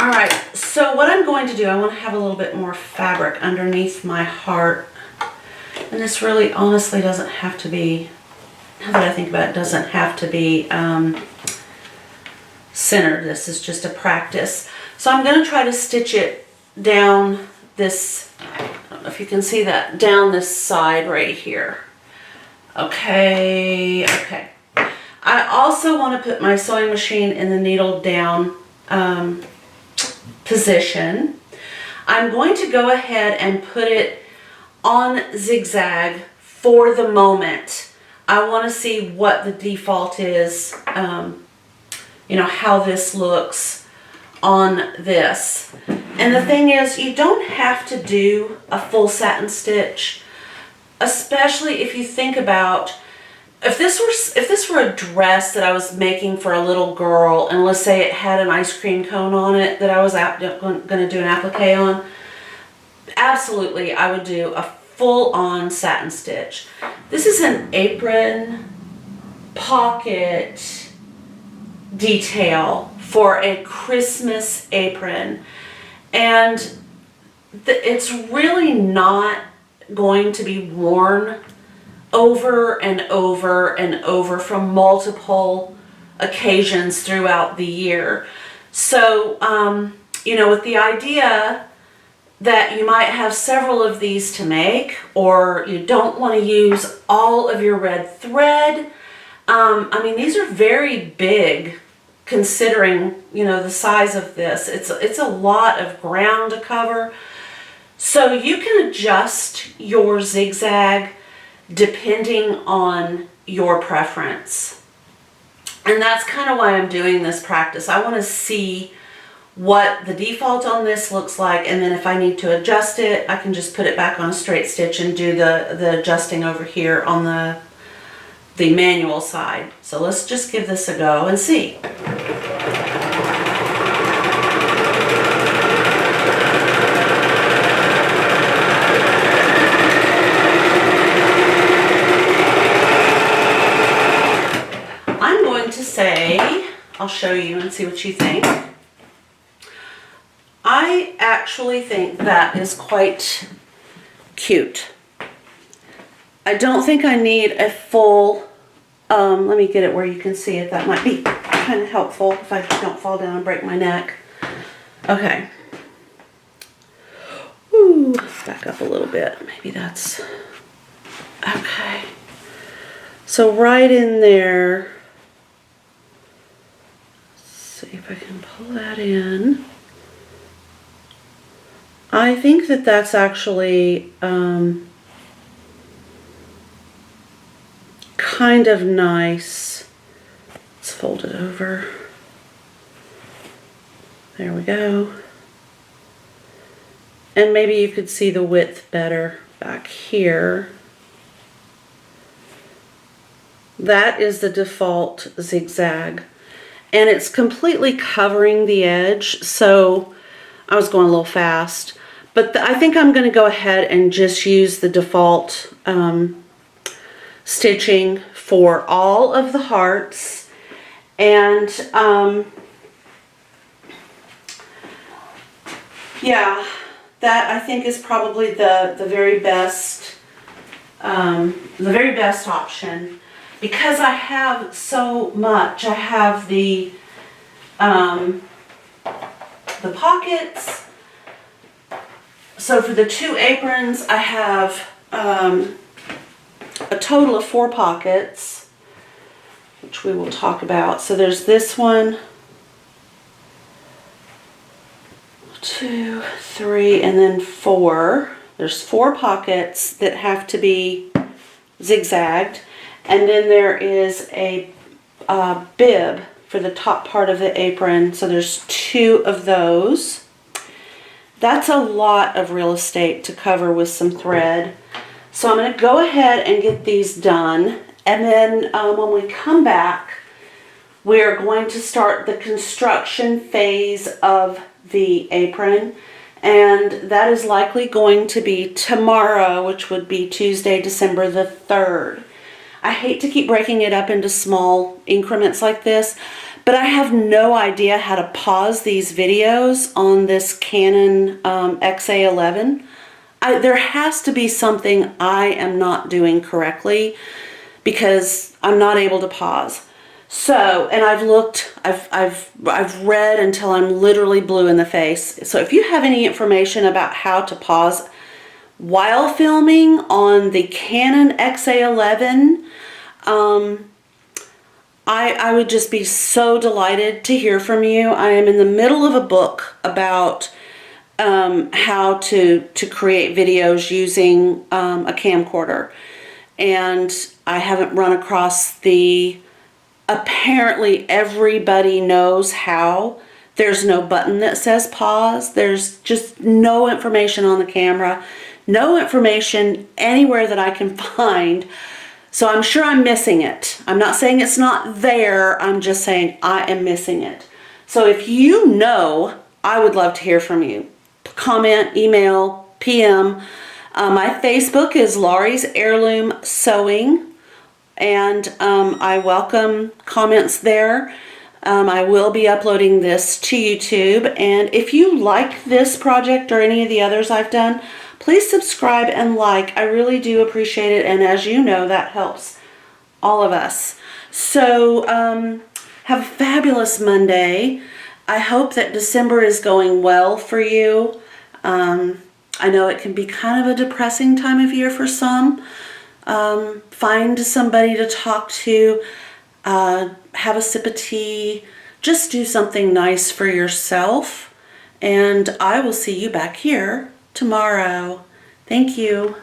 All right, so what I'm going to do, I want to have a little bit more fabric underneath my heart. And this really honestly doesn't have to be, now that I think about it, doesn't have to be centered. This is just a practice. So I'm going to try to stitch it down this, I don't know if you can see that, down this side right here. Okay, okay. I also want to put my sewing machine in the needle down position. I'm going to go ahead and put it on zigzag for the moment. I want to see what the default is, you know, how this looks on this. And the thing is, you don't have to do a full satin stitch, especially if you think about, if this were a dress that I was making for a little girl, and let's say it had an ice cream cone on it that I was going to do an applique on, absolutely I would do a full-on satin stitch. This is an apron pocket detail for a Christmas apron, and it's really not going to be worn over and over and over from multiple occasions throughout the year. So, you know, with the idea that you might have several of these to make, or you don't want to use all of your red thread. I mean, these are very big considering, you know, the size of this. It's a lot of ground to cover. So you can adjust your zigzag depending on your preference. And that's kind of why I'm doing this practice. I want to see what the default on this looks like, and then if I need to adjust it, I can just put it back on a straight stitch and do the adjusting over here on the manual side. So let's just give this a go and see. Say, I'll show you and see what you think. I actually think that is quite cute. I don't think I need a full, let me get it where you can see it. That might be kind of helpful if I don't fall down and break my neck. Okay. Ooh, back up a little bit. Maybe that's, okay. So right in there, see if I can pull that in. I think that that's actually kind of nice. Let's fold it over. There we go. And maybe you could see the width better back here. That is the default zigzag. And it's completely covering the edge, so I was going a little fast. But I think I'm going to go ahead and just use the default stitching for all of the hearts. And yeah, that I think is probably the very best option. Because I have so much, I have the pockets. So for the 2 aprons, I have a total of 4 pockets, which we will talk about. So there's this one, 2, 3, and then 4. There's 4 pockets that have to be zigzagged. And then there is a bib for the top part of the apron. So there's 2 of those. That's a lot of real estate to cover with some thread. So I'm going to go ahead and get these done. And then when we come back, we're going to start the construction phase of the apron. And that is likely going to be tomorrow, which would be Tuesday, December the 3rd. I hate to keep breaking it up into small increments like this, but I have no idea how to pause these videos on this Canon XA11. There has to be something I am not doing correctly because I'm not able to pause. So, and I've looked, I've read until I'm literally blue in the face. So if you have any information about how to pause while filming on the Canon XA11, I would just be so delighted to hear from you. I am in the middle of a book about how to create videos using a camcorder, and I haven't run across the, apparently everybody knows how. There's no button that says pause. There's just no information on the camera, no information anywhere that I can find. So I'm sure I'm missing it. I'm not saying it's not there. I'm just saying I am missing it. So if you know, I would love to hear from you. Comment, email, PM. My Facebook is Laurie's Heirloom Sewing, and I welcome comments there. I will be uploading this to YouTube, and if you like this project or any of the others I've done, please subscribe and like. I really do appreciate it, and as you know, that helps all of us. So have a fabulous Monday. I hope that December is going well for you. I know it can be kind of a depressing time of year for some. Find somebody to talk to, have a sip of tea, just do something nice for yourself, and I will see you back here tomorrow. Thank you.